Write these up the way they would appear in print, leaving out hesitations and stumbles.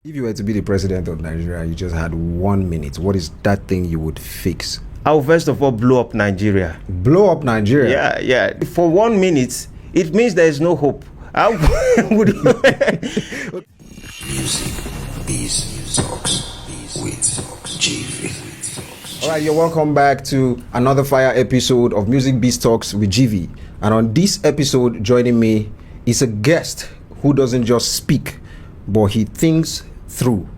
If you were to be the president of Nigeria, you just had 1 minute. What is that thing you would fix? I'll first of all blow up Nigeria. Blow up Nigeria? Yeah. For 1 minute, it means there is no hope. How would Music Biz Talks with GV. All right, you're welcome back to another fire episode of Music Biz Talks with GV. And on this episode, joining me is a guest who doesn't just speak, but he thinks through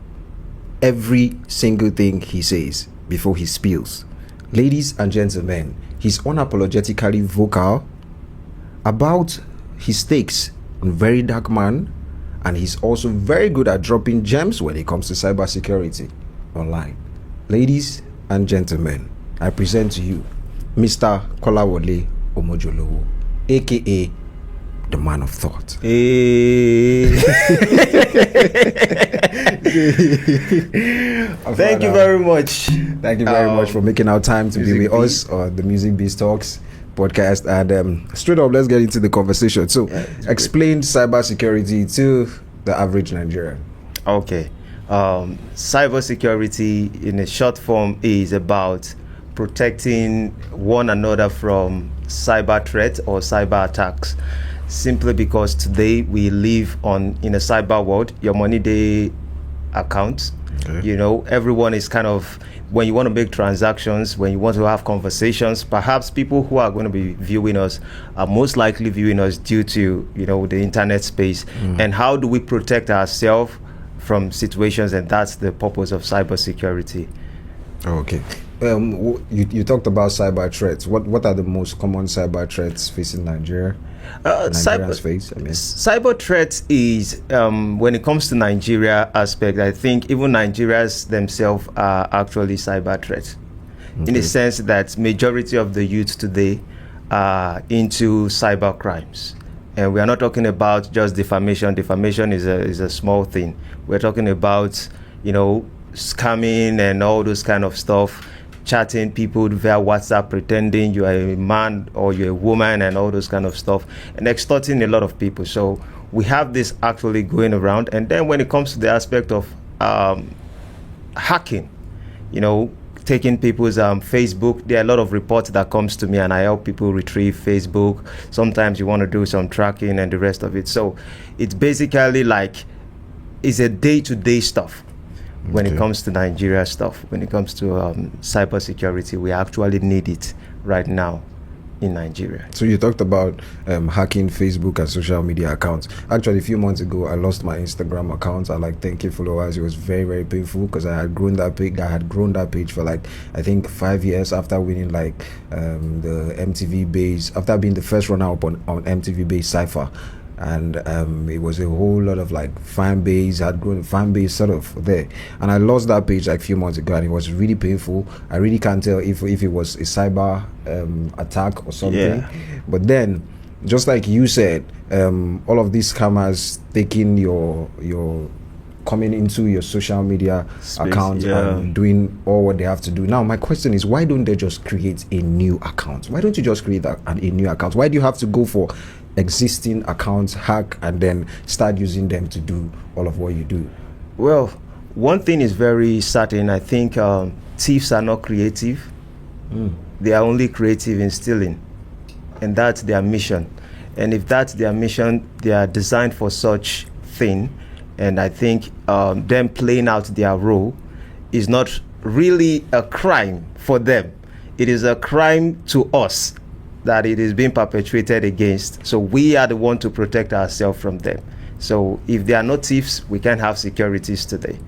every single thing he says before he spills. Ladies and gentlemen, he's unapologetically vocal about his takes on VeryDarkMan, and he's also very good at dropping gems when it comes to cybersecurity online. Ladies and gentlemen, I present to you Mr. Kolawole Omojolowo, aka the man of thought. Thank you very much. Thank you very much for making our time to be with us on the Music Biz Talks podcast. And straight up, let's get into the conversation. So, explain cybersecurity to the average Nigerian. Okay. Cybersecurity in a short form is about protecting one another from cyber threats or cyber attacks. Simply because today we live in a cyber world. Your money day account, you know, everyone is kind of, when you want to make transactions, when you want to have conversations, perhaps people who are going to be viewing us are most likely viewing us due to, you know, the internet space. And how do we protect ourselves from situations? And that's the purpose of cybersecurity. Okay. You talked about cyber threats. What are the most common cyber threats facing Nigeria? Cyber threats is when it comes to Nigeria aspect, I think even Nigerians themselves are actually cyber threats, in the sense that majority of the youth today are into cyber crimes. And we are not talking about just defamation. Defamation is a small thing. We're talking about, you know, scamming and all those kind of stuff, chatting people via WhatsApp, pretending you are a man or you're a woman and all those kind of stuff, and extorting a lot of people. So we have this actually going around. And then when it comes to the aspect of hacking, you know, taking people's Facebook, there are a lot of reports that comes to me and I help people retrieve Facebook. Sometimes you want to do some tracking and the rest of it. So it's basically like, it's a day-to-day stuff. When it comes to Nigeria stuff, when it comes to cybersecurity, we actually need it right now in Nigeria. So you talked about hacking Facebook and social media accounts. Actually, a few months ago, I lost my Instagram account. I like 10K followers. It was very, very painful because I had grown that page. I had grown that page for like, I think 5 years after winning like the MTV base, after being the first runner up on MTV base Cypher. And it was a whole lot of like fan base, had grown fan base sort of there. And I lost that page like a few months ago and it was really painful. I really can't tell if it was a cyber attack or something. Yeah. But then, just like you said, all of these scammers taking your coming into your social media account and doing all what they have to do. Now, my question is, why don't they just create a new account? Why don't you just create a new account? Why do you have to go for existing accounts, hack, and then start using them to do all of what you do? Well, one thing is very certain. I think thieves are not creative. They are only creative in stealing. And that's their mission. And if that's their mission, they are designed for such thing. And I think them playing out their role is not really a crime for them. It is a crime to us that it is being perpetrated against. So we are the one to protect ourselves from them. So if they are not thieves, we can't have securities today.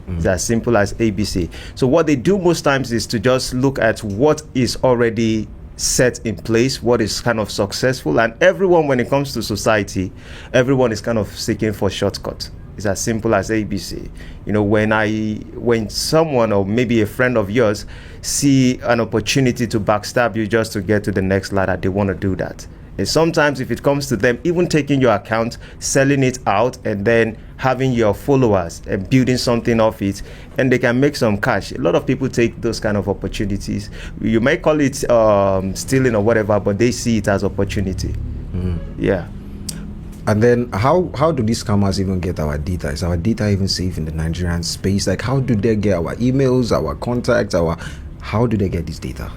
It's as simple as ABC. So what they do most times is to just look at what is already set in place, what is kind of successful. And everyone, when it comes to society, everyone is kind of seeking for shortcuts. It's as simple as ABC. You know, when someone or maybe a friend of yours see an opportunity to backstab you just to get to the next ladder, they want to do that. And sometimes if it comes to them, even taking your account, selling it out, and then having your followers and building something off it, and they can make some cash. A lot of people take those kind of opportunities. You may call it stealing or whatever, but they see it as opportunity. Yeah. And then how do these scammers even get our data? Is our data even safe in the Nigerian space? Like, how do they get our emails, our contacts, how do they get this data?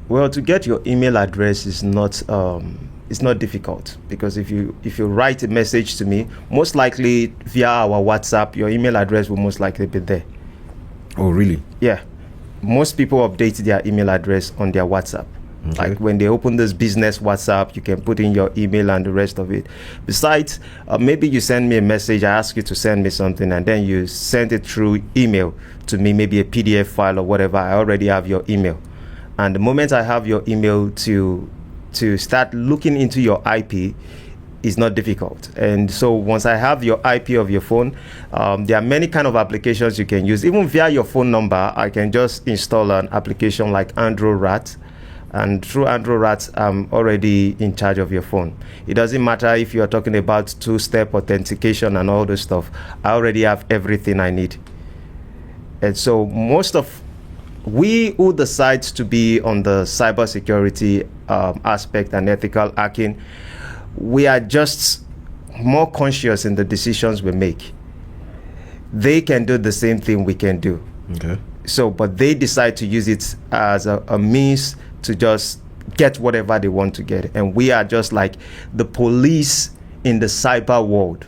Well, to get your email address is not it's not difficult, because if you write a message to me, most likely via our WhatsApp, your email address will most likely be there. Oh, really? Yeah. Most people update their email address on their WhatsApp. Okay. Like when they open this business WhatsApp, you can put in your email and the rest of it. Besides, maybe you send me a message, I ask you to send me something, and then you send it through email to me, maybe a PDF file or whatever. I already have your email. And the moment I have your email, to start looking into your IP is not difficult. And so once I have your IP of your phone, there are many kind of applications you can use. Even via your phone number, I can just install an application like AndroRat. And through AndroRat, I'm already in charge of your phone. It doesn't matter if you're talking about two-step authentication and all this stuff. I already have everything I need. And so most of we who decide to be on the cybersecurity aspect and ethical hacking, we are just more conscious in the decisions we make. They can do the same thing we can do. Okay. So, but they decide to use it as a means to just get whatever they want to get. And we are just like the police in the cyber world.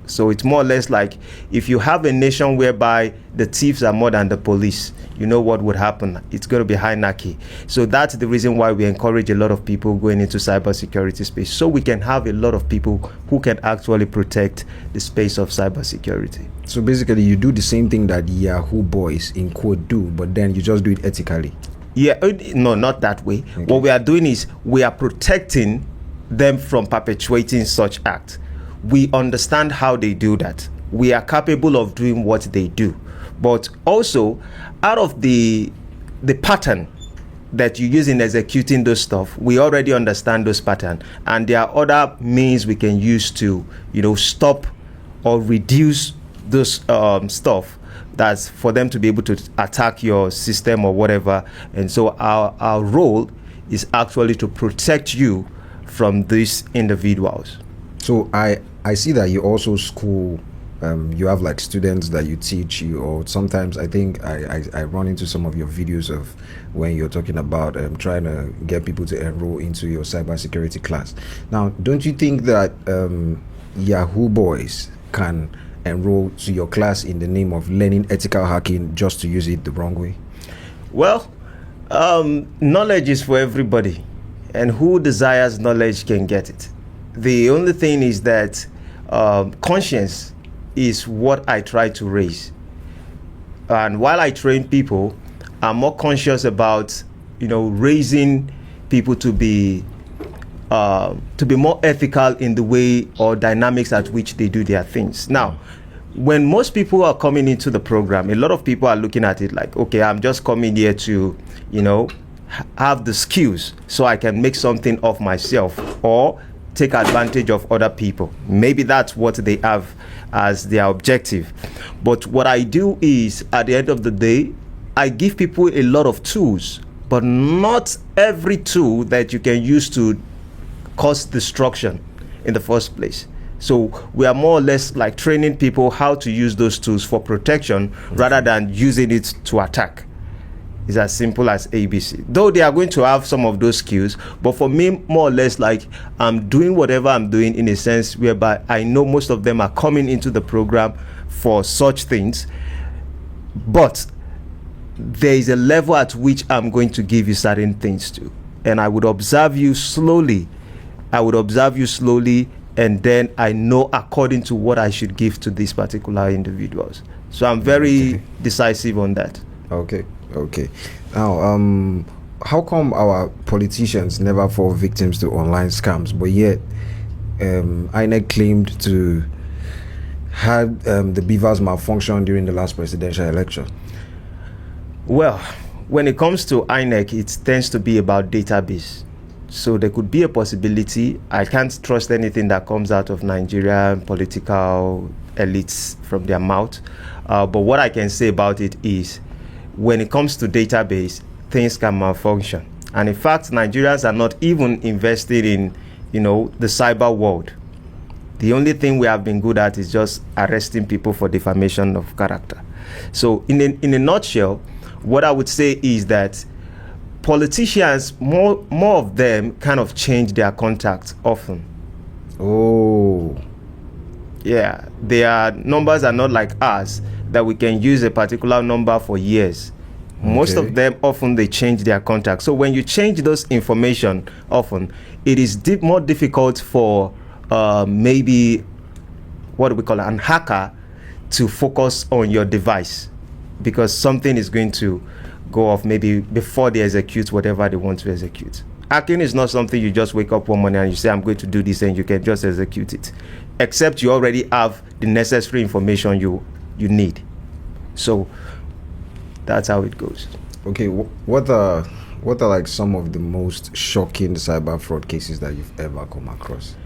So it's more or less like if you have a nation whereby the thieves are more than the police, you know what would happen? It's going to be anarchy. So that's the reason why we encourage a lot of people going into cybersecurity space, so we can have a lot of people who can actually protect the space of cybersecurity. So basically, you do the same thing that Yahoo boys in quote do, but then you just do it ethically. Yeah, no, not that way. Okay. What we are doing is we are protecting them from perpetuating such acts. We understand how they do that. We are capable of doing what they do. But also, out of the pattern that you use in executing those stuff, we already understand those patterns. And there are other means we can use to, stop or reduce those stuff, that's for them to be able to attack your system or whatever. And so our role is actually to protect you from these individuals. So I see that you also school, you have like students that you teach, or sometimes I think I run into some of your videos of when you're talking about trying to get people to enroll into your cybersecurity class. Now, don't you think that Yahoo boys can enroll to your class in the name of learning ethical hacking just to use it the wrong way? Well, knowledge is for everybody, and who desires knowledge can get it. The only thing is that conscience is what I try to raise. And while I train people, I'm more conscious about, raising people to be more ethical in the way or dynamics at which they do their things. Now, when most people are coming into the program, a lot of people are looking at it like, okay, I'm just coming here to, have the skills so I can make something of myself or take advantage of other people. Maybe that's what they have as their objective. But what I do is, at the end of the day, I give people a lot of tools, but not every tool that you can use to cause destruction in the first place. So we are more or less like training people how to use those tools for protection rather than using it to attack. It's as simple as ABC. Though they are going to have some of those skills, but for me, more or less like I'm doing whatever I'm doing in a sense whereby I know most of them are coming into the program for such things. But there is a level at which I'm going to give you certain things to. And I would observe you slowly. And then I know according to what I should give to these particular individuals. So I'm very decisive on that. Okay. Now, how come our politicians never fall victims to online scams, but yet INEC claimed to have the beavers malfunction during the last presidential election? Well, when it comes to INEC, it tends to be about database. So there could be a possibility. I can't trust anything that comes out of Nigerian political elites from their mouth. But what I can say about it is, when it comes to database, things can malfunction. And in fact, Nigerians are not even invested in, the cyber world. The only thing we have been good at is just arresting people for defamation of character. So in a nutshell, what I would say is that politicians, more of them kind of change their contacts often. Oh. Yeah, their numbers are not like us, that we can use a particular number for years. Most of them, often they change their contact. So when you change those information, often it is more difficult for maybe, what do we call it, an hacker to focus on your device, because something is going to go off maybe before they execute whatever they want to execute. Hacking is not something you just wake up one morning and you say, I'm going to do this, and you can just execute it, except you already have the necessary information you need. So that's how it goes. Okay, what are like some of the most shocking cyber fraud cases that you've ever come across?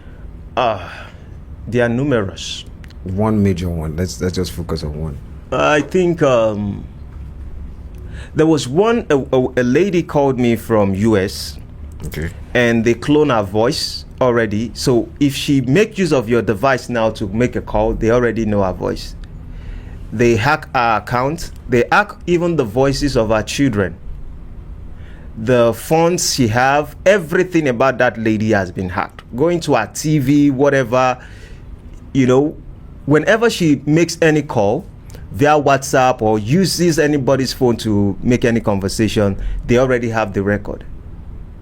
They are numerous. One major one. Let's just focus on one. I think there was one. A lady called me from US. Okay. And they clone her voice already. So if she make use of your device now to make a call, they already know her voice. They hack our account. They hack even the voices of our children. The phones she have, everything about that lady has been hacked. Going to her TV, whatever, whenever she makes any call via WhatsApp or uses anybody's phone to make any conversation, they already have the record.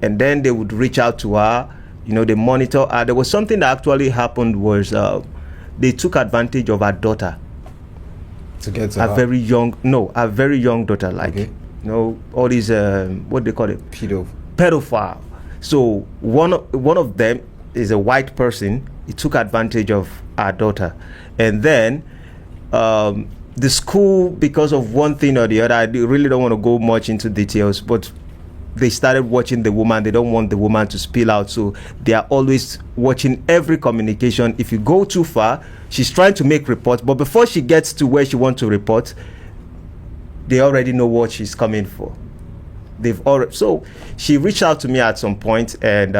And then they would reach out to her, they monitor her. There was something that actually happened was they took advantage of her daughter. To get to a very young daughter, like all these what they call it, pedophile. So one of them is a white person. He took advantage of our daughter, and then the school, because of one thing or the other, I really don't want to go much into details, but they started watching the woman. They don't want the woman to spill out, so they are always watching every communication. If you go too far, she's trying to make reports, but before she gets to where she wants to report, they already know what she's coming for. So she reached out to me at some point, and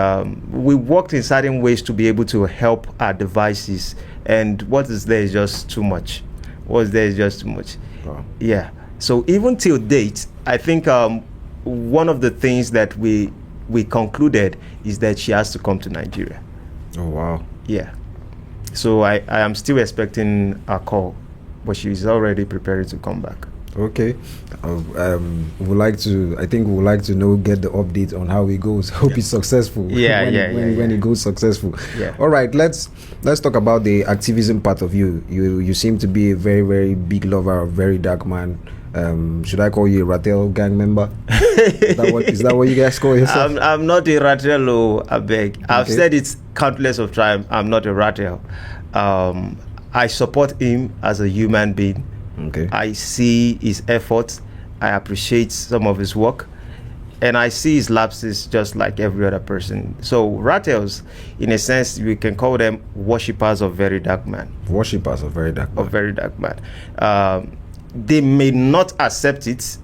we worked in certain ways to be able to help our devices. And what is there is just too much. What's there is just too much. Wow. Yeah. So even till date, I think one of the things that we concluded is that she has to come to Nigeria. Oh wow. Yeah. So I am still expecting a call, but she's already preparing to come back. Okay. We would like to get the update on how it goes. Hope it's successful. When it goes successful. Yeah. All right, let's talk about the activism part of you. You seem to be a very, very big lover of VeryDarkMan. Should I call you a Ratel gang member? Is that what you guys call yourself? I'm not a Ratel, I beg. I've said it countless of times. I'm not a Ratel. I support him as a human being. Okay. I see his efforts. I appreciate some of his work, and I see his lapses just like every other person. So Ratels, in a sense, we can call them worshippers of VeryDarkMan. Worshippers of VeryDarkMan. Of VeryDarkMan. They may not accept it,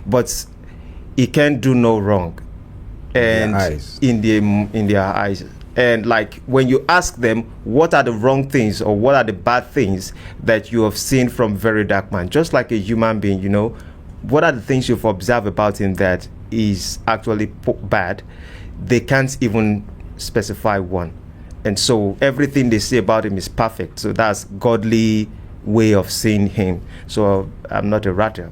but it can do no wrong, and in their eyes. And like when you ask them what are the wrong things or what are the bad things that you have seen from VeryDarkMan, just like a human being, what are the things you've observed about him that is actually bad? They can't even specify one. And so everything they say about him is perfect. So that's godly way of seeing him. So I'm not a Ratel.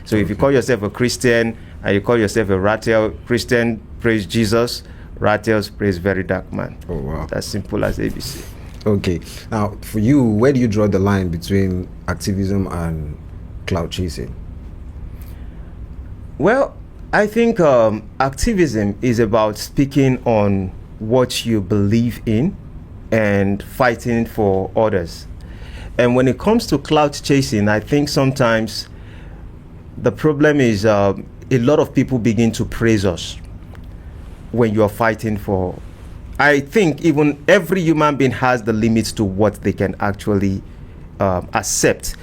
So if you call yourself a Christian and you call yourself a Ratel, Christian praise Jesus, Ratels praise VeryDarkMan. Oh wow. That's simple as ABC. Okay. Now for you, where do you draw the line between activism and cloud chasing? Well, I think activism is about speaking on what you believe in and fighting for others. And when it comes to cloud chasing, I think sometimes the problem is a lot of people begin to praise us when you are fighting for. I think even every human being has the limits to what they can actually accept,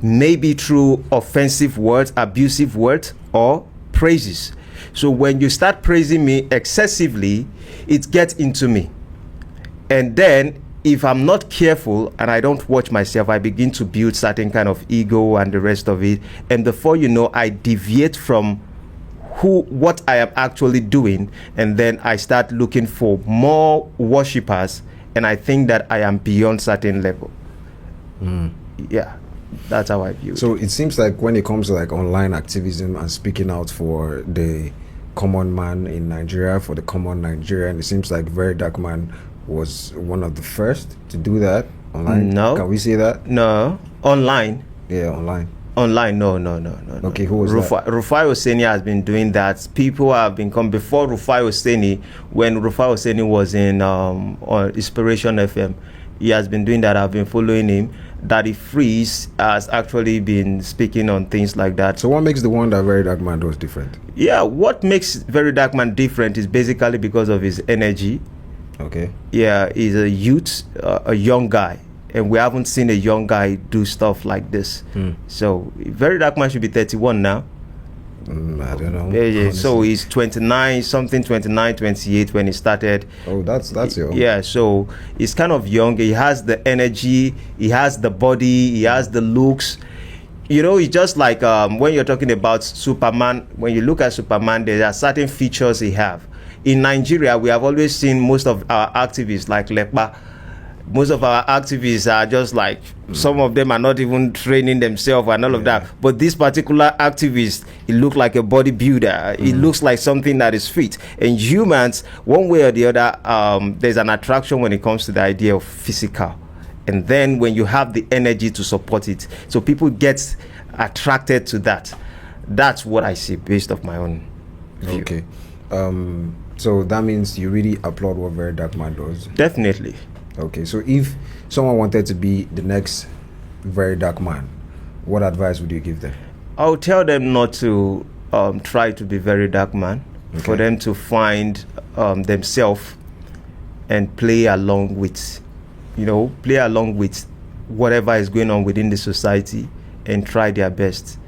maybe through offensive words, abusive words, or praises. So when you start praising me excessively, it gets into me, and then if I'm not careful and I don't watch myself, I begin to build certain kind of ego and the rest of it. And before you know, I deviate from what I am actually doing, and then I start looking for more worshippers, and I think that I am beyond certain level. Yeah, that's how I view it. So it seems like when it comes to like online activism and speaking out for the common man in Nigeria, for the common Nigerian, it seems like VeryDarkMan was one of the first to do that online. No. Can we say that? No. Online? Yeah, online. Online, no. Okay, who was that? Rufai Oseni has been doing that. People have been come before Rufai Oseni. When Rufai Oseni was in on Inspiration FM, he has been doing that. I've been following him. Daddy Freeze has actually been speaking on things like that. So what makes the one that VeryDarkMan does different? Yeah, what makes VeryDarkMan different is basically because of his energy. Okay. Yeah, he's a youth, a young guy. And we haven't seen a young guy do stuff like this. So VeryDarkMan should be 31 now. I don't know. Yeah. So he's 29, 28 when he started. Oh, that's young. Yeah, so he's kind of young. He has the energy, he has the body, he has the looks. You know, it's just like when you're talking about Superman, when you look at Superman, there are certain features he have. In Nigeria, we have always seen most of our activists like Lepa. Most of our activists are just like, some of them are not even training themselves and all of that. But this particular activist, he looks like a bodybuilder. It looks like something that is fit. And humans, one way or the other, there's an attraction when it comes to the idea of physical. And then when you have the energy to support it, so people get attracted to that. That's what I see based off my own view. Okay. So that means you really applaud what VeryDarkMan does. Definitely. Okay, so if someone wanted to be the next VeryDarkMan, what advice would you give them? I would tell them not to try to be VeryDarkMan, for them to find themselves and play along with, whatever is going on within the society and try their best.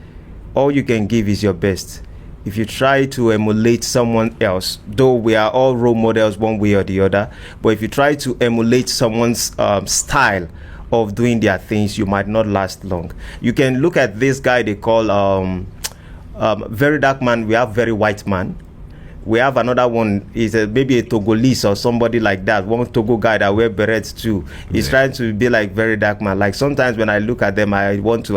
All you can give is your best. If you try to emulate someone else, though we are all role models one way or the other, but if you try to emulate someone's style of doing their things, you might not last long. You can look at this guy they call VeryDarkMan. We have Very White Man. We have another one, is maybe a Togolese or somebody like that. One Togo guy that wear berets too. He's trying to be like VeryDarkMan. Like sometimes when I look at them, I want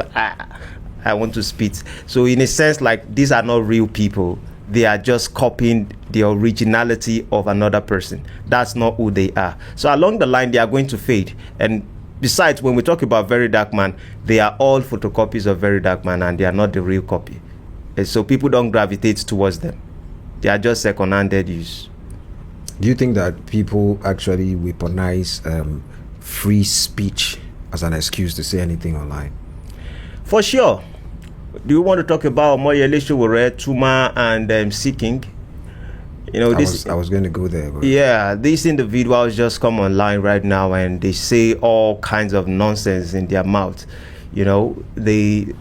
to spit. So in a sense, like, these are not real people. They are just copying the originality of another person. That's not who they are. So along the line, they are going to fade. And besides, when we talk about VeryDarkMan, they are all photocopies of VeryDarkMan, and they are not the real copy. And so people don't gravitate towards them. They are just second-handed use. Do you think that people actually weaponize free speech as an excuse to say anything online? For sure. Do you want to talk about Moyele Sowore, Tuma, and Seeking? You know, I was going to go there. But yeah, these individuals just come online right now and they say all kinds of nonsense in their mouth. You know,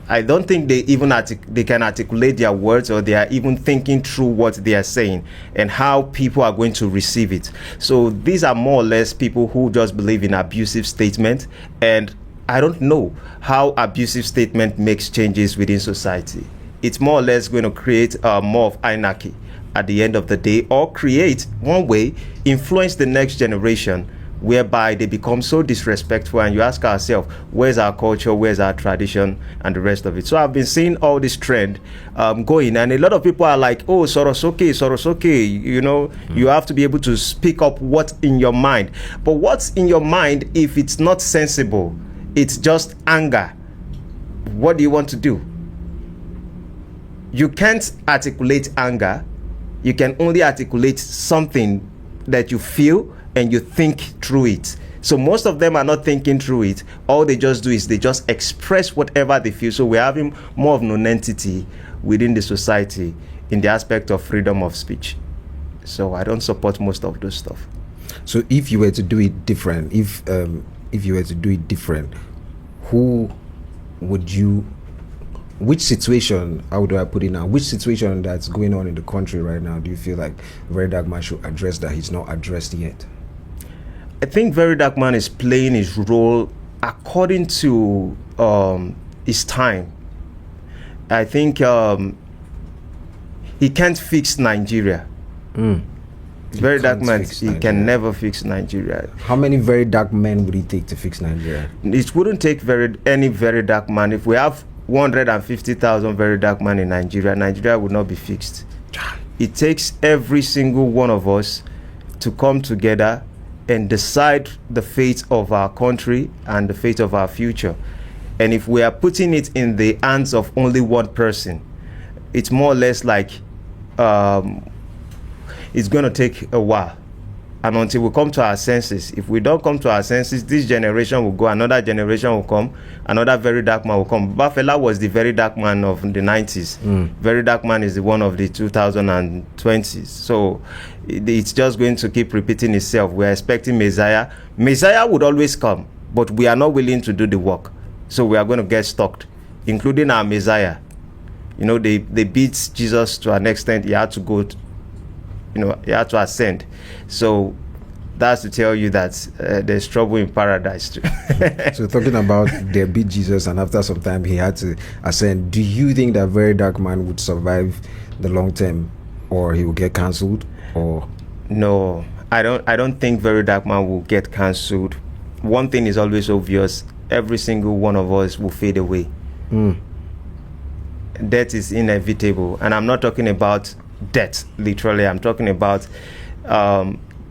I don't think they even they can articulate their words, or they are even thinking through what they are saying and how people are going to receive it. So these are more or less people who just believe in abusive statement, and I don't know how abusive statement makes changes within society. It's more or less going to create more of anarchy at the end of the day, or create, one way, influence the next generation, whereby they become so disrespectful, and you ask ourselves, where's our culture, where's our tradition, and the rest of it. So I've been seeing all this trend going, and a lot of people are like, oh, Sorosoke, you know, you have to be able to speak up what's in your mind. But what's in your mind, if it's not sensible, it's just anger, what do you want to do? You can't articulate anger. You can only articulate something that you feel and you think through it. So most of them are not thinking through it. All they just do is they just express whatever they feel. So we're having more of non-entity within the society in the aspect of freedom of speech. So I don't support most of those stuff. So if you were to do it different, if you were to do it different, who would you, which situation, how do I put it now, which situation that's going on in the country right now do you feel like VeryDarkMan should address that he's not addressed yet? I think VeryDarkMan is playing his role according to his time. I think he can't fix Nigeria. VeryDarkMan, he can never fix Nigeria. How many very dark men would it take to fix Nigeria? It wouldn't take any very dark man. If we have 150,000 very dark men in Nigeria, Nigeria would not be fixed. It takes every single one of us to come together and decide the fate of our country and the fate of our future. And if we are putting it in the hands of only one person, it's more or less like it's going to take a while. And until we come to our senses, if we don't come to our senses, this generation will go, another generation will come, another very dark man will come. Bafela was the very dark man of the 90s. Very dark man is the one of the 2020s. So it's just going to keep repeating itself. We're expecting Messiah. Messiah would always come, but we are not willing to do the work. So we are going to get stuck, including our Messiah. You know, they beat Jesus to an extent. He had to go he had to ascend. So that's to tell you that there's trouble in paradise too. So talking about they beat Jesus and after some time he had to ascend, do you think that very dark man would survive the long term, or he will get cancelled? Or no, I don't think very dark man will get cancelled. One thing is always obvious: every single one of us will fade away. Death is inevitable, and I'm not talking about death literally. I'm talking about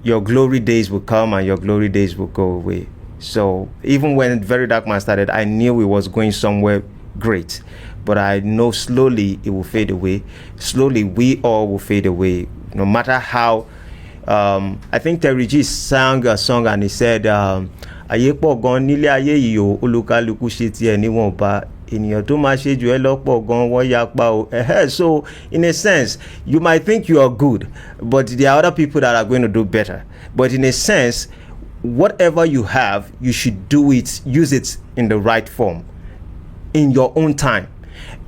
your glory days will come and your glory days will go away. So even when Very Dark Man started, I knew it was going somewhere great, but I know slowly it will fade away. Slowly we all will fade away, no matter how. I think Terry G sang a song and he said ayepo gan nile aye yi o olukaluku se ti e niwon ba ènìyàn tó máa ṣe jù ẹ́ lọ́pọ̀ gan wọ́n yapa o. So in a sense you might think you are good, but there are other people that are going to do better. But in a sense, whatever you have, you should use it in the right form, in your own time.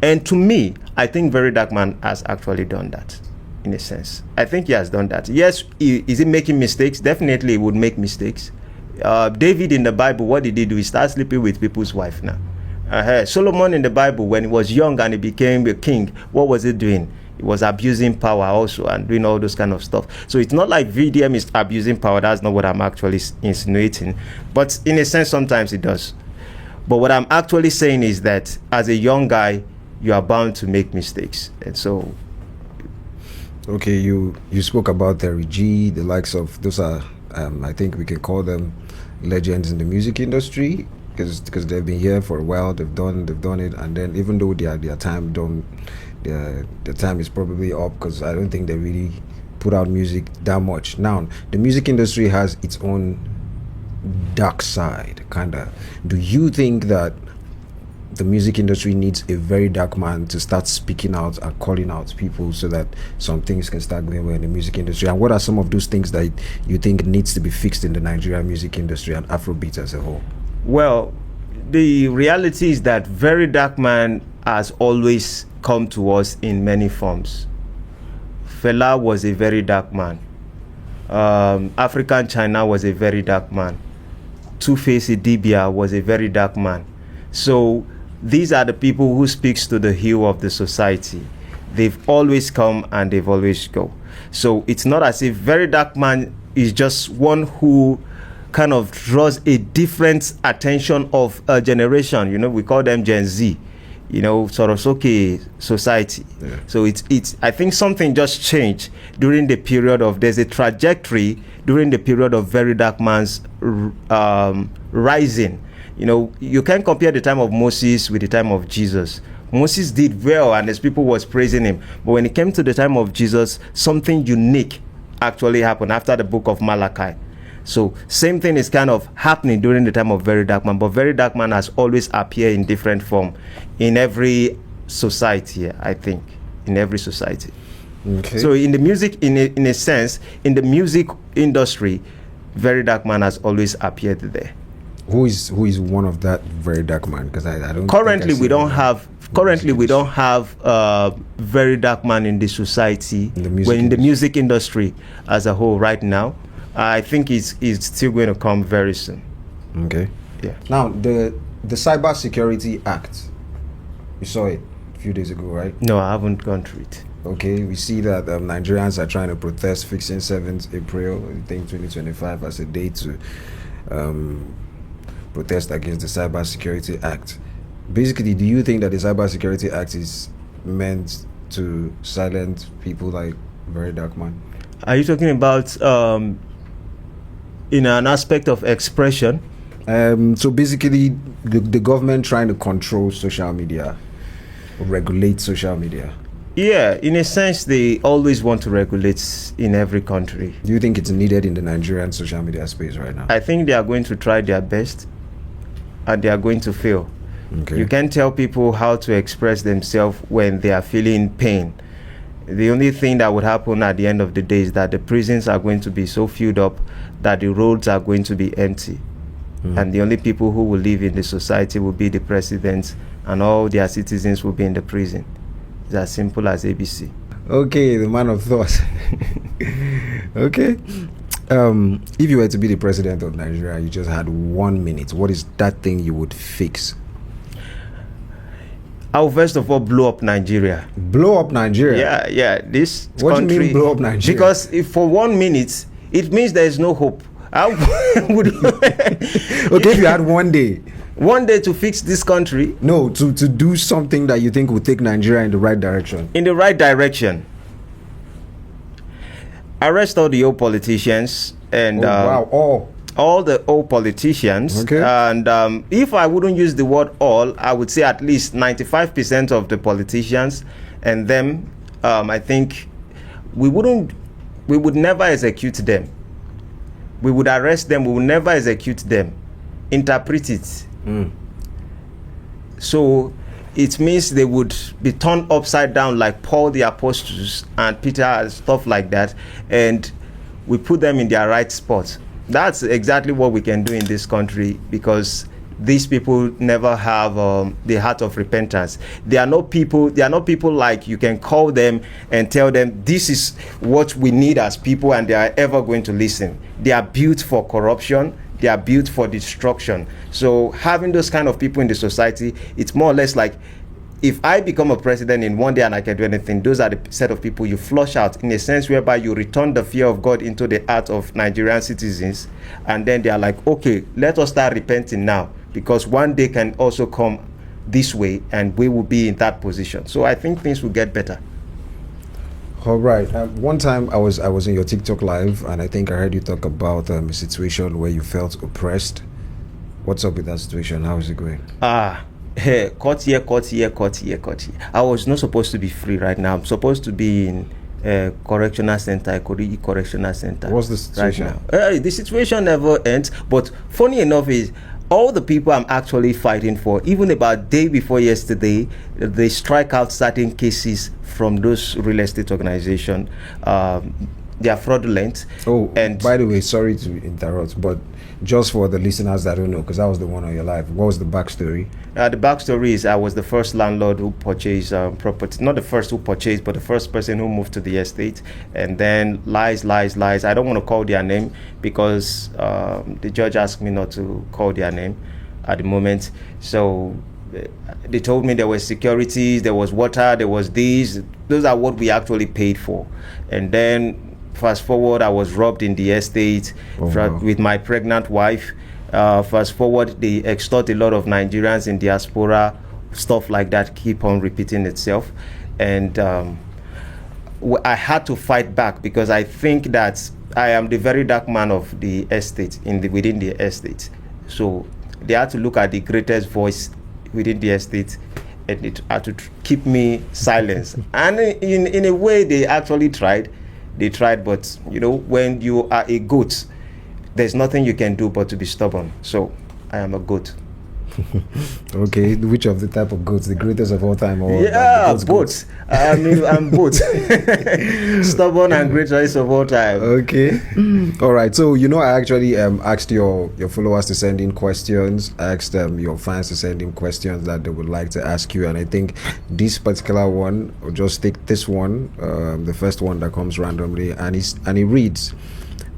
And to me, I think Very Dark Man has actually done that. In a sense, I think he has done that. Yes, is he making mistakes? Definitely he would make mistakes. David in the Bible, what did he do? He started sleeping with people's wife now. Solomon in the Bible, when he was young and he became a king, what was he doing? He was abusing power also and doing all those kind of stuff. So it's not like VDM is abusing power. That's not what I'm actually insinuating. But in a sense, sometimes it does. But what I'm actually saying is that as a young guy, you are bound to make mistakes. And so... Okay, you spoke about Terry G, the likes of, those are, I think we can call them legends in the music industry. Because they've been here for a while, they've done it, and then even though their time their time is probably up, because I don't think they really put out music that much. Now the music industry has its own dark side, kinda. Do you think that the music industry needs a very dark man to start speaking out and calling out people so that some things can start going well in the music industry? And what are some of those things that you think needs to be fixed in the Nigerian music industry and Afrobeat as a whole? Well, the reality is that Very Dark Man has always come to us in many forms. Fela was a very dark man. African China was a very dark man. Two-Face Idibia was a very dark man. So these are the people who speaks to the hue of the society. They've always come and they've always go. So it's not as if Very Dark Man is just one who kind of draws a different attention of a generation. You know, we call them Gen Z, you know, Sorosoke society. Yeah. So it's I think something just changed during the period of, there's a trajectory during the period of Very Dark Man's rising. You know, you can't compare the time of Moses with the time of Jesus. Moses did well and as people was praising him. But when it came to the time of Jesus, something unique actually happened after the book of Malachi. So same thing is kind of happening during the time of Very Dark Man, but Very Dark Man has always appeared in different form in every society, I think, in every society. Okay. So in the music, in a sense, in the music industry, Very Dark Man has always appeared there. Who is one of that Very Dark Man? Because I don't. Currently, we don't have Very Dark Man in the society, in the music industry as a whole right now. I think it's still going to come very soon. Okay. Yeah. Now, the Cybersecurity Act, you saw it a few days ago, right? No, I haven't gone through it. Okay, we see that Nigerians are trying to protest fixing 7th April, I think 2025, as a day to protest against the Cybersecurity Act. Basically, do you think that the Cybersecurity Act is meant to silence people like VeryDarkMan? Are you talking about in an aspect of expression? So basically, the government trying to control social media, regulate social media. Yeah, in a sense, they always want to regulate in every country. Do you think it's needed in the Nigerian social media space right now? I think they are going to try their best, and they are going to fail. Okay. You can't tell people how to express themselves when they are feeling pain. The only thing that would happen at the end of the day is that the prisons are going to be so filled up that the roads are going to be empty. And the only people who will live in the society will be the presidents, and all their citizens will be in the prison. It's as simple as ABC. Okay, the man of thought. Okay. If you were to be the president of Nigeria, you just had 1 minute, what is that thing you would fix? I will first of all blow up Nigeria. Blow up Nigeria? Yeah. This What country. do you mean blow up Nigeria? Because if for 1 minute, it means there is no hope. How would Okay, if you had 1 day. 1 day to fix this country? No, to do something that you think would take Nigeria in the right direction. In the right direction. Arrest all the old politicians and all the old politicians. Okay. And if I wouldn't use the word all, I would say at least 95% of the politicians and them. I think we would never execute them. We would arrest them. We would never execute them. Interpret it. So it means they would be turned upside down like Paul the Apostles and Peter and stuff like that, and we put them in their right spot. That's exactly what we can do in this country, because these people never have the heart of repentance. They are not people like you can call them and tell them this is what we need as people, and they are ever going to listen. They are built for corruption. They are built for destruction. So having those kind of people in the society, it's more or less like, if I become a president in 1 day and I can do anything, those are the set of people you flush out, in a sense whereby you return the fear of God into the heart of Nigerian citizens, and then they are like, okay, let us start repenting now, because 1 day can also come this way and we will be in that position. So I think things will get better. All right. One time I was in your TikTok live, and I think I heard you talk about a situation where you felt oppressed. What's up with that situation? How is it going? Hey, court here. I was not supposed to be free right now. I'm supposed to be in correctional center, Ikorigi Correctional Center. What's the situation? Right now. The situation never ends. But funny enough is, all the people I'm actually fighting for, even about day before yesterday, they strike out certain cases from those real estate organizations. They are fraudulent. Oh, and by the way, sorry to interrupt, but just for the listeners that don't know, because I was the one on your live, what was the backstory? The backstory is I was the first landlord who purchased property. Not the first who purchased, but the first person who moved to the estate. And then lies. I don't want to call their name because the judge asked me not to call their name at the moment. So they told me there was securities, there was water, there was these. Those are what we actually paid for. And then fast forward, I was robbed in the estate with my pregnant wife. Fast forward, they extort a lot of Nigerians in diaspora. Stuff like that keep on repeating itself. And I had to fight back, because I think that I am the very dark man of the estate, within the estate. So they had to look at the greatest voice within the estate, and it had to keep me silent. And in a way, they actually tried. They tried, but you know, when you are a goat, there's nothing you can do but to be stubborn. So I am a goat. Okay, which of the type of goats? The greatest of all time? Or both. I mean, I'm both. Stubborn and greatest of all time. Okay. All right. So, you know, I actually asked your followers to send in questions. I asked your fans to send in questions that they would like to ask you. And I think this particular one, or just take this one, the first one that comes randomly, and it reads,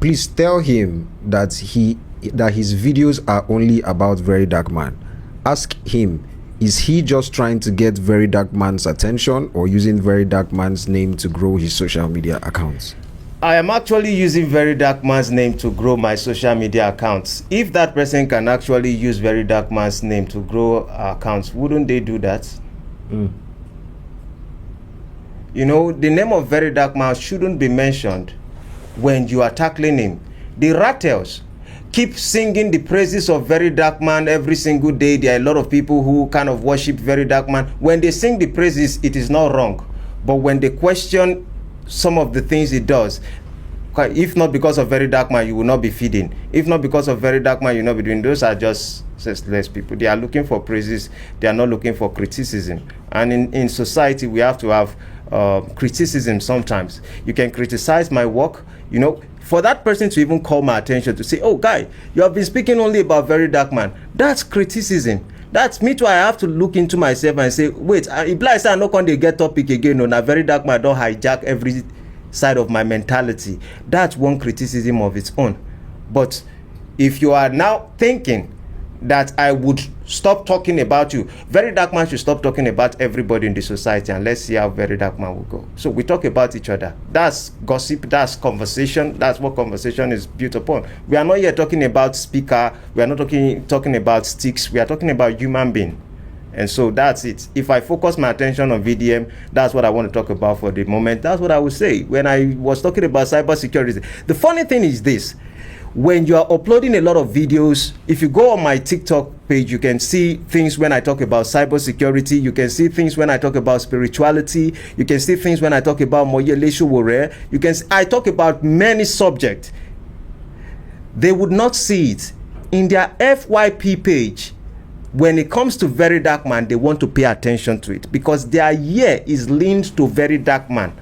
please tell him that his videos are only about VeryDarkMan. Ask him, is he just trying to get VeryDarkMan's attention or using VeryDarkMan's name to grow his social media accounts? I am actually using VeryDarkMan's name to grow my social media accounts. If that person can actually use VeryDarkMan's name to grow accounts, wouldn't they do that? You know, the name of VeryDarkMan shouldn't be mentioned when you are tackling him. The Rattles keep singing the praises of VeryDarkMan every single day. There are a lot of people who kind of worship VeryDarkMan. When they sing the praises, it is not wrong. But when they question some of the things he does, if not because of VeryDarkMan, you will not be feeding. If not because of VeryDarkMan, you will not be doing. Those are just senseless people. They are looking for praises. They are not looking for criticism. And in society, we have to have criticism sometimes. You can criticize my work, you know, for that person to even call my attention to say, oh, guy, you have been speaking only about VeryDarkMan. That's criticism. That's me too. I have to look into myself and say, wait, if I say I'm not going to get topic again, no, now VeryDarkMan don't hijack every side of my mentality. That's one criticism of its own. But if you are now thinking that I would stop talking about you, VeryDarkMan should stop talking about everybody in the society, and let's see how VeryDarkMan will go. So we talk about each other. That's gossip, that's conversation, that's what conversation is built upon. We are not here talking about speaker, we are not talking about sticks, we are talking about human being. And so that's it. If I focus my attention on VDM, that's what I want to talk about for the moment. That's what I would say when I was talking about cybersecurity. The funny thing is this: when you are uploading a lot of videos, if you go on my TikTok page, you can see things when I talk about cybersecurity. You can see things when I talk about spirituality. You can see things when I talk about Moyeleshu Wore. I talk about many subjects. They would not see it in their FYP page. When it comes to VeryDarkMan, they want to pay attention to it because their ear is linked to VeryDarkMan.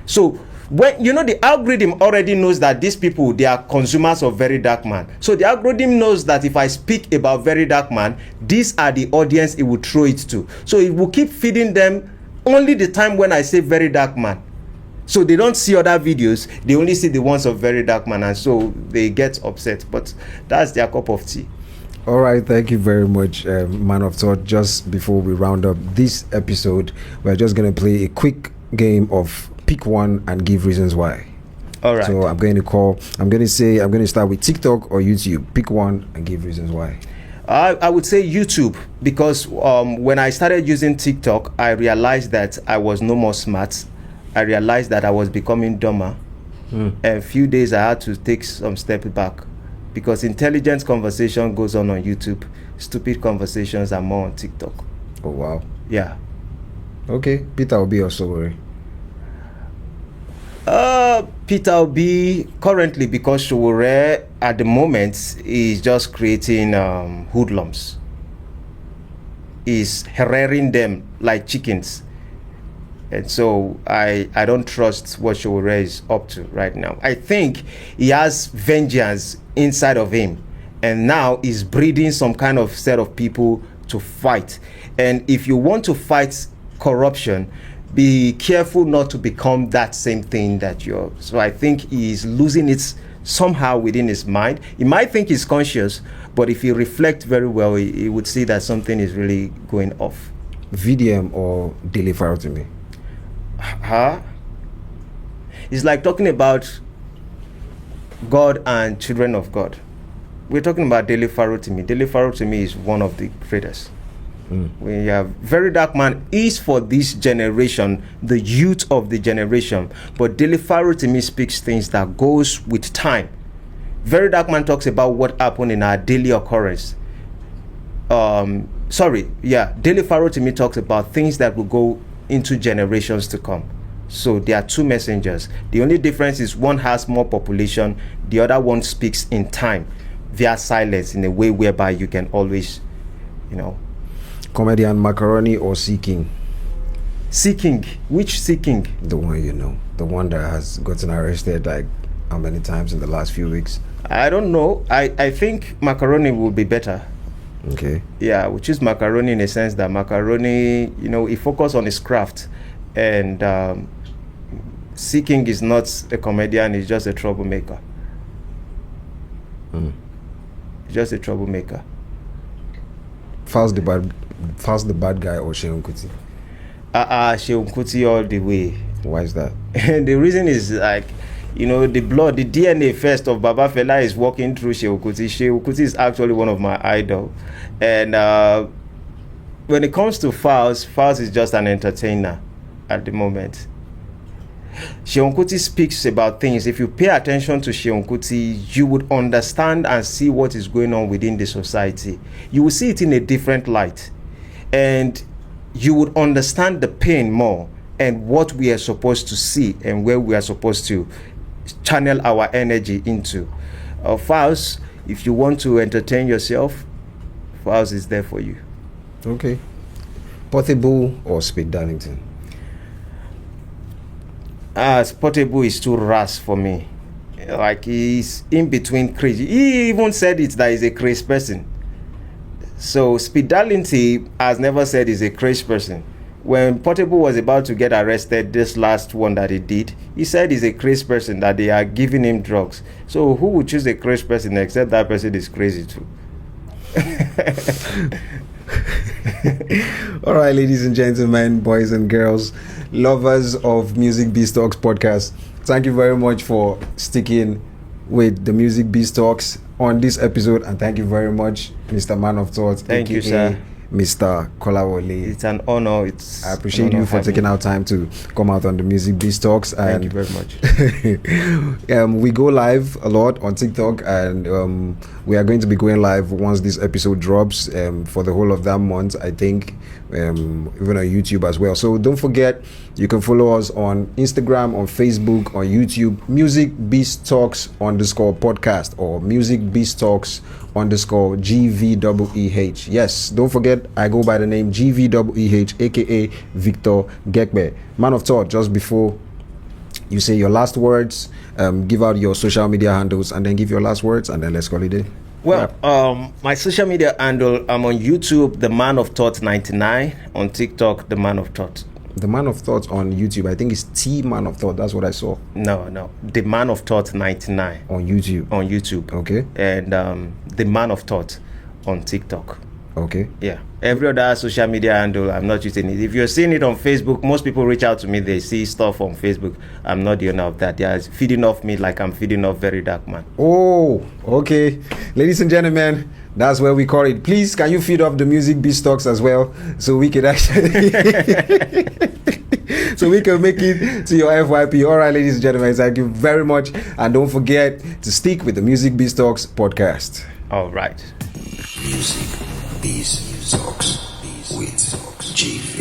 So when you know, the algorithm already knows that these people, they are consumers of VeryDarkMan. So the algorithm knows that if I speak about VeryDarkMan, these are the audience it will throw it to. So it will keep feeding them only the time when I say VeryDarkMan. So they don't see other videos, they only see the ones of VeryDarkMan, and so they get upset. But that's their cup of tea. All right, thank you very much, Man of Thought. Just before we round up this episode, we're just going to play a quick game of pick one and give reasons why. All right. So I'm going to start with TikTok or YouTube. Pick one and give reasons why. I would say YouTube, because when I started using TikTok, I realized that I was no more smart. I realized that I was becoming dumber. And a few days I had to take some step back. Because intelligent conversation goes on YouTube. Stupid conversations are more on TikTok. Oh, wow. Yeah. Okay. Peter Obi or Sowore? Peter Obi currently, because Sowore at the moment is just creating hoodlums. Is herring them like chickens. And so I don't trust what Sowore is up to right now. I think he has vengeance inside of him, and now he's breeding some kind of set of people to fight. And if you want to fight corruption, be careful not to become that same thing that you're. So I think he's losing it somehow within his mind. He might think he's conscious, but if he reflects very well, he would see that something is really going off. VDM or Daily Farotimi? It's like talking about God and children of God. We're talking about Daily Farotimi. Daily Farotimi is one of the greatest. We have VeryDarkMan is for this generation, the youth of the generation, but Daily Farotimi speaks things that goes with time. VeryDarkMan talks about what happened in our daily occurrence. Daily Farotimi talks about things that will go into generations to come. So there are two messengers. The only difference is one has more population, the other one speaks in time via silence, in a way whereby you can always, Comedian Macaroni or Seeking? Seeking? Which Seeking? The one you know, the one that has gotten arrested like how many times in the last few weeks? I don't know. I think Macaroni will be better. Okay. Yeah, we choose Macaroni in a sense that Macaroni, he focused on his craft, and Seeking is not a comedian, he's just a troublemaker. He's just a troublemaker. Falz the bad guy or Seun Kuti? Seun Kuti all the way. Why is that? And the reason is like, the DNA first of Baba Fela is walking through Seun Kuti. Seun Kuti is actually one of my idols. And when it comes to Falz is just an entertainer at the moment. Seun Kuti speaks about things. If you pay attention to Seun Kuti, you would understand and see what is going on within the society. You will see it in a different light. And you would understand the pain more and what we are supposed to see and where we are supposed to channel our energy into. Falz, if you want to entertain yourself, Falz is there for you. Okay. Portable or Speed Darlington? Portable is too rash for me. Like, he's in between crazy. He even said it that he's a crazy person. So Speed Darlington has never said he's a crazy person. When Portable was about to get arrested, this last one that he did, he said he's a crazy person, that they are giving him drugs. So who would choose a crazy person except that person is crazy too? All right, ladies and gentlemen, boys and girls, lovers of MuzikBizTalks podcast, thank you very much for sticking with the MuzikBizTalks on this episode, and thank you very much, Mr. Man of Thought. Thank you, sir. Mr. Kolawole. It's an honor. I appreciate you for taking our time to come out on the MuzikBizTalks. Thank you very much. We go live a lot on TikTok, and we are going to be going live once this episode drops for the whole of that month, I think, even on YouTube as well. So don't forget, you can follow us on Instagram, on Facebook, on YouTube, MuzikBizTalks_podcast or MuzikBizTalks_GVEEH. Yes, don't forget, I go by the name GVEEH, aka Victor Gekbe. Man of Thought, just before you say your last words, give out your social media handles and then give your last words, and then let's call it a day. Well, my social media handle, I'm on YouTube, The Man of Thought 99, on TikTok, The Man of Thought. The Man of Thought on YouTube, I think it's T Man of Thought. That's what I saw. No, The Man of Thought 99 on YouTube. On YouTube. Okay. And The Man of Thought on TikTok. Okay. Yeah. Every other social media handle, I'm not using it. If you're seeing it on Facebook, most people reach out to me. They see stuff on Facebook. I'm not the owner of that. They are feeding off me like I'm feeding off VeryDarkMan. Oh, okay. Ladies and gentlemen, that's where we call it. Please, can you feed off the MuzikBizTalks as well, so we can actually so we can make it to your FYP. All right, ladies and gentlemen, thank you very much, and don't forget to stick with the MuzikBizTalks podcast. All right. MuzikBizTalks with Chief.